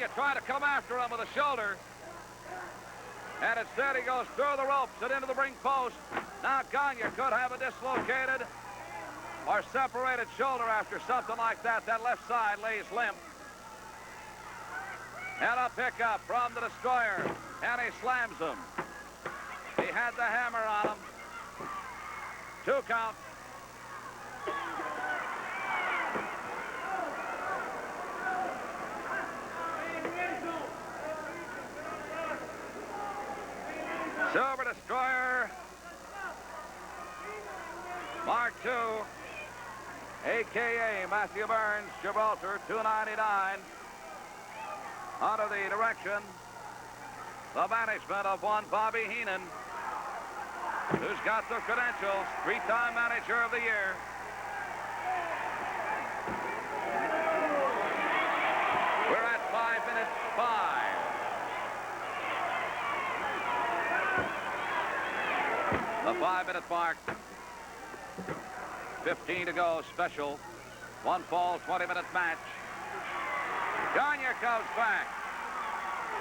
Gagne tried to come after him with a shoulder. And instead he goes through the ropes and into the ring post. Now Gagne could have a dislocated or separated shoulder after something like that. That left side lays limp. And a pickup from the Destroyer. And he slams him. He had the hammer on him. 2 count. Silver Destroyer, Mark II, a.k.a. Matthew Burns, Gibraltar, 299, under the direction, the management of one Bobby Heenan, who's got the credentials, 3-time Manager of the Year. We're at 5 minutes 5. The 5-minute mark. 15 to go, special. 1 fall, 20-minute match. Gagne comes back.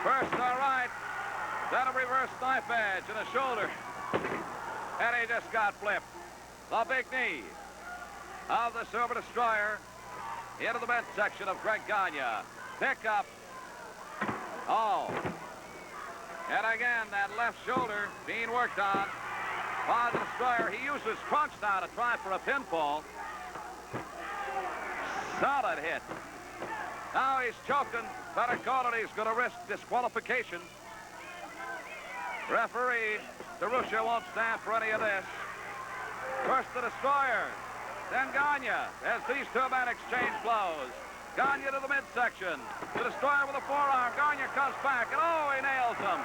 First all right, then a reverse knife edge and a shoulder. And he just got flipped. The big knee of the Silver Destroyer into the midsection of Greg Gagne. Pick up. Oh. And again, that left shoulder being worked on by the Destroyer. He uses trunks now to try for a pinfall. Solid hit. Now he's choking. Better call it. He's going to risk disqualification. Referee DeRusha won't stand for any of this. First the Destroyer, then Gagne, as these two men exchange blows. Gagne to the midsection. The Destroyer with a forearm. Gagne comes back, and oh, he nails him.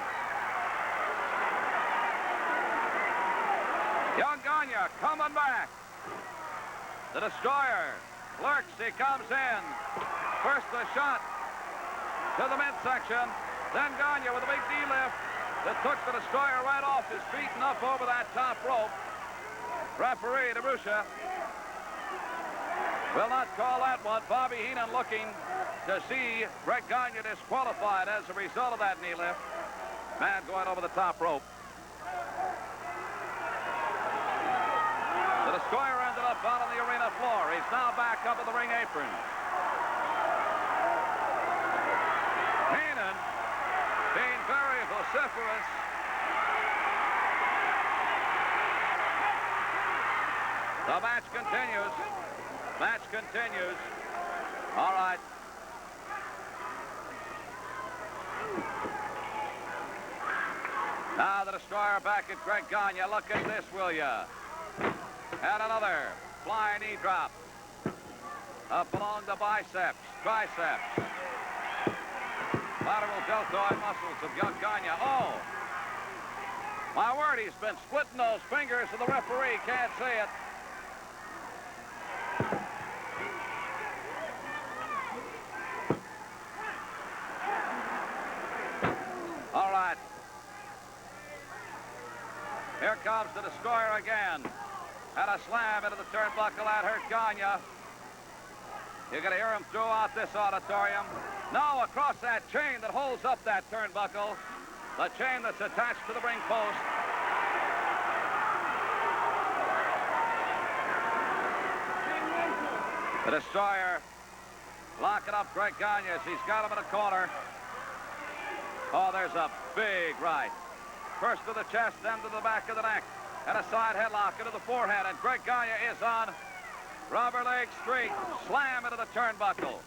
Young Gagne coming back. The Destroyer lurks. He comes in. First the shot to the midsection. Then Gagne with a big D-lift that took the Destroyer right off his feet and up over that top rope. Referee DeRusha will not call that one. Bobby Heenan looking to see Greg Gagne disqualified as a result of that knee lift. Man going over the top rope. The Destroyer ended up out on the arena floor. He's now back up at the ring apron. Heenan being very vociferous. The match continues. Match continues. All right. Now the Destroyer back at Greg Gagne. Look at this, will ya? And another flying knee drop. Up along the biceps, triceps. Lateral deltoid muscles of young Gagne. Oh! My word, he's been splitting those fingers and the referee can't see it. All right. Here comes the Destroyer again. And a slam into the turnbuckle. That hurt Gagne. You're going to hear him throughout this auditorium. Now across that chain that holds up that turnbuckle. The chain that's attached to the ring post. The Destroyer locking up Greg Gagne as he's got him in a corner. Oh, there's a big right. First to the chest, then to the back of the neck. And a side headlock into the forehead. And Greg Gagne is on rubber leg street. Slam into the turnbuckle.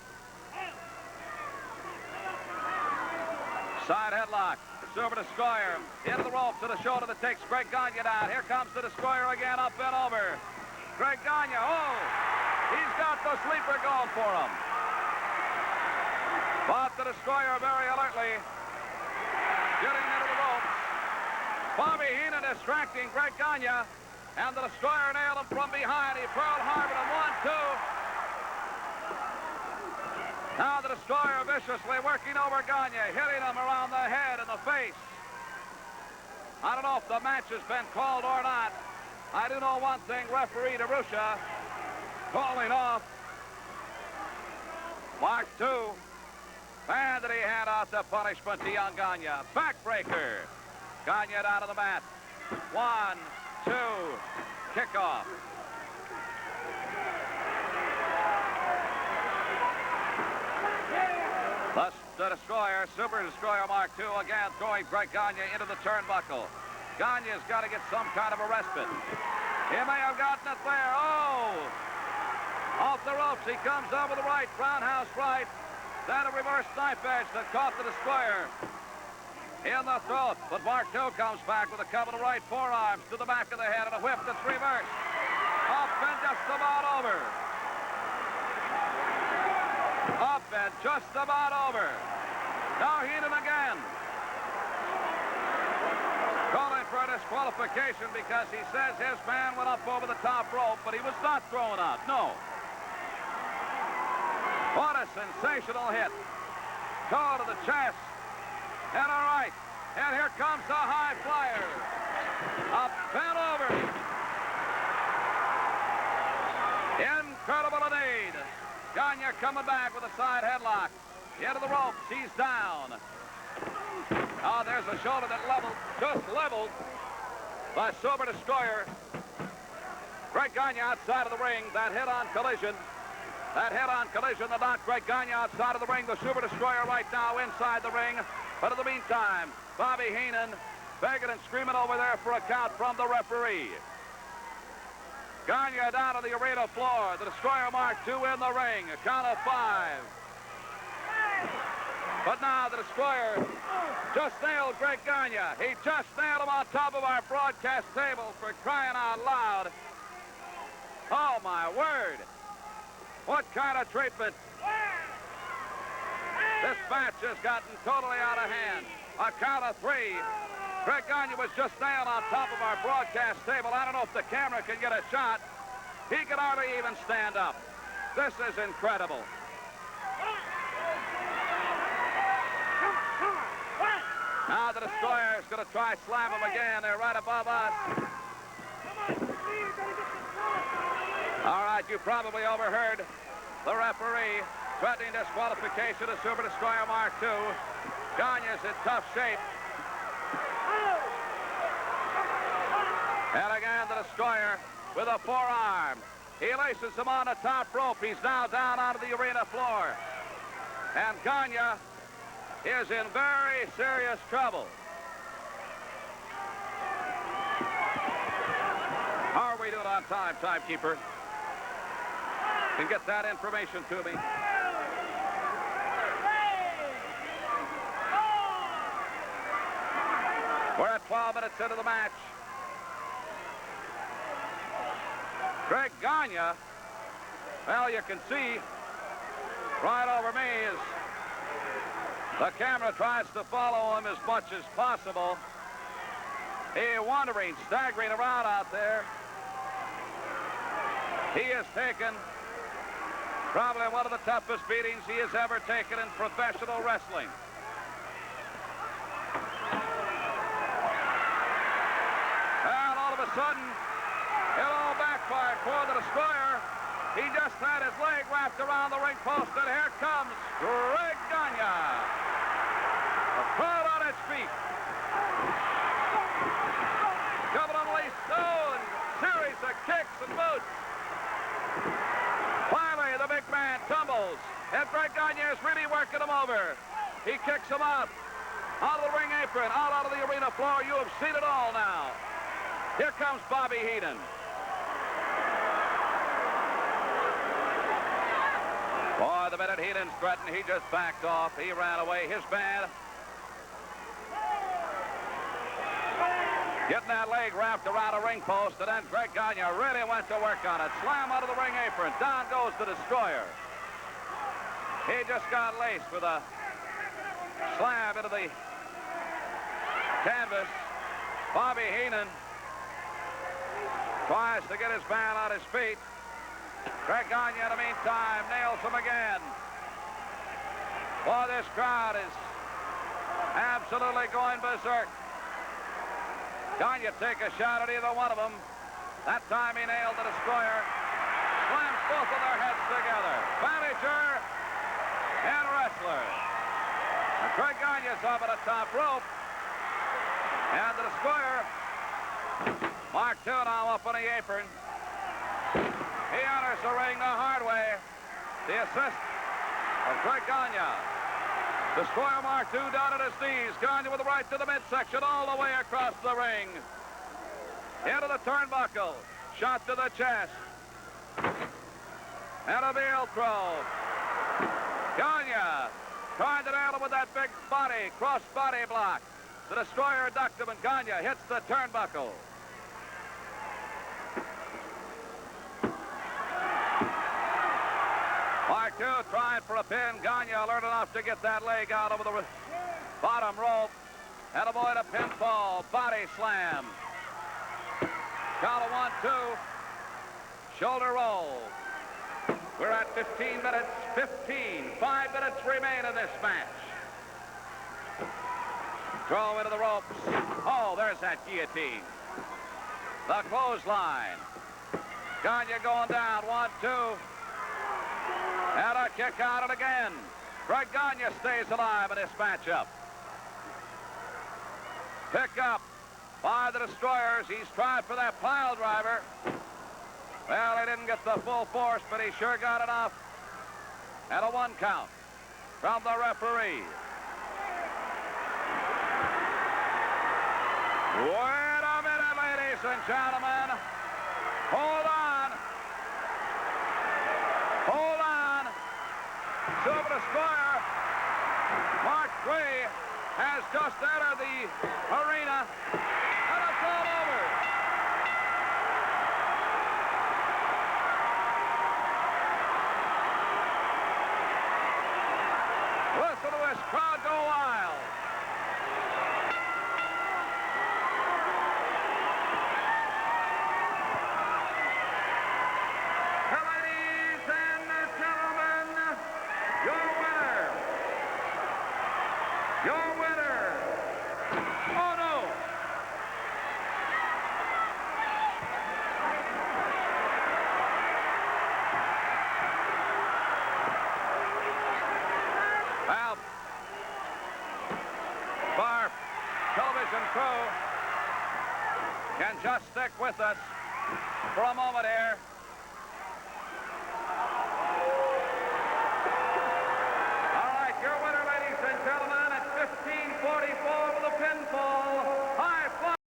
Side headlock. Silver Destroyer into the rope to the shoulder that takes Greg Gagne down. Here comes the Destroyer again, up and over. Greg Gagne, oh, he's got the sleeper going for him. But the Destroyer very alertly getting into the ropes. Bobby Heenan distracting Greg Gagne, and the Destroyer nailed him from behind. He Pearl Harbored him, 1, 2. Now the Destroyer viciously working over Gagne, hitting him around the head and the face. I don't know if the match has been called or not. I do know one thing, referee DeRusha calling off Mark II. And did he hand out the punishment to young Gagne. Backbreaker. Gagne down to the mat. 1, 2, kickoff. Thus, the Destroyer, Super Destroyer Mark II, again throwing Greg Gagne into the turnbuckle. Gagne's got to get some kind of a respite. He may have gotten it there. Oh! Off the ropes, he comes over the right, roundhouse right. Then a reverse knife edge that caught the Destroyer in the throat. But Mark II comes back with a couple of right forearms to the back of the head and a whip that's reversed. Up and just about over. Up and just about over. Now Heenan again. Calling for a disqualification because he says his man went up over the top rope, but he was not thrown out. No. What a sensational hit. Toe to the chest. And all right. And here comes a high flyer. Up and over. Incredible indeed. Gagne coming back with a side headlock. Into the ropes. He's down. Oh, there's a shoulder that leveled, just leveled by Super Destroyer. Greg Gagne outside of the ring. That hit-on collision. That head-on collision that knocked Greg Gagne outside of the ring. The Super Destroyer right now inside the ring. But in the meantime, Bobby Heenan begging and screaming over there for a count from the referee. Gagne down on the arena floor. The Destroyer Mark II in the ring. A count of 5. But now the Destroyer just nailed Greg Gagne. He just nailed him on top of our broadcast table, for crying out loud. Oh, my word. What kind of treatment? This match has gotten totally out of hand. A count of 3. Greg Gagne was just nailed on top of our broadcast table. I don't know if the camera can get a shot. He can hardly even stand up. This is incredible. Now the Destroyer is going to try slam him again. They're right above us. All right, you probably overheard the referee threatening disqualification of Super Destroyer Mark II. Gagne's in tough shape. And again, the Destroyer with a forearm. He laces him on the top rope. He's now down onto the arena floor. And Gagne is in very serious trouble. How are we doing on time, timekeeper? Can get that information to me. We're at 12 minutes into the match. Greg Gagne, well, you can see right over me as the camera tries to follow him as much as possible. He's wandering, staggering around out there. He has taken probably one of the toughest beatings he has ever taken in professional wrestling. And all of a sudden, it all backfired for the Destroyer. He just had his leg wrapped around the ring post, and here comes Greg Gagne. The crowd on its feet. Coming unleashed, and series of kicks and boots. Finally, the big man tumbles, and Greg Gagne is really working him over. He kicks him out of the ring apron, out of the arena floor. You have seen it all now. Here comes Bobby Heenan. Boy, the minute Heenan's threatened, he just backed off. He ran away. His man getting that leg wrapped around a ring post, and then Greg Gagne really went to work on it. Slam out of the ring apron. Down goes the Destroyer. He just got laced with a slam into the canvas. Bobby Heenan tries to get his man on his feet. Greg Gagne, in the meantime, nails him again. Boy, this crowd is absolutely going berserk. Gagne take a shot at either one of them. That time he nailed the Destroyer. Slams both of their heads together. Manager and wrestler. Gagne's up at the top rope. And the destroyer. Mark II now up on the apron. He enters the ring the hard way. The assist of Gagne. Destroyer Mark II down at his knees. Gagne with the right to the midsection all the way across the ring. Into the turnbuckle. Shot to the chest. And a heel throw. Gagne trying to nail him with that big body, cross body block. The destroyer ducked him, and Gagne hits the turnbuckle. Mark II trying for a pin. Gagne alert enough to get that leg out over the bottom rope and avoid a pinfall. Body slam. Count of 1, 2. Shoulder roll. We're at 15 minutes. 5 minutes remain in this match. Throw into the ropes. Oh, there's that guillotine. The clothesline. Gagne going down. 1, 2. And a kick out and again. Gagne stays alive in this matchup. Pick up by the destroyers. He's tried for that pile driver. Well, he didn't get the full force, but he sure got enough. And a 1 count from the referee. Wait a minute, ladies and gentlemen. Hold on. Hold on. Silver Destroyer Mark III has just entered the arena, and it's all over. Listen to this crowd go wild. Ladies and gentlemen, your winner. Oh, no. Well, our television crew can just stick with us for a moment here.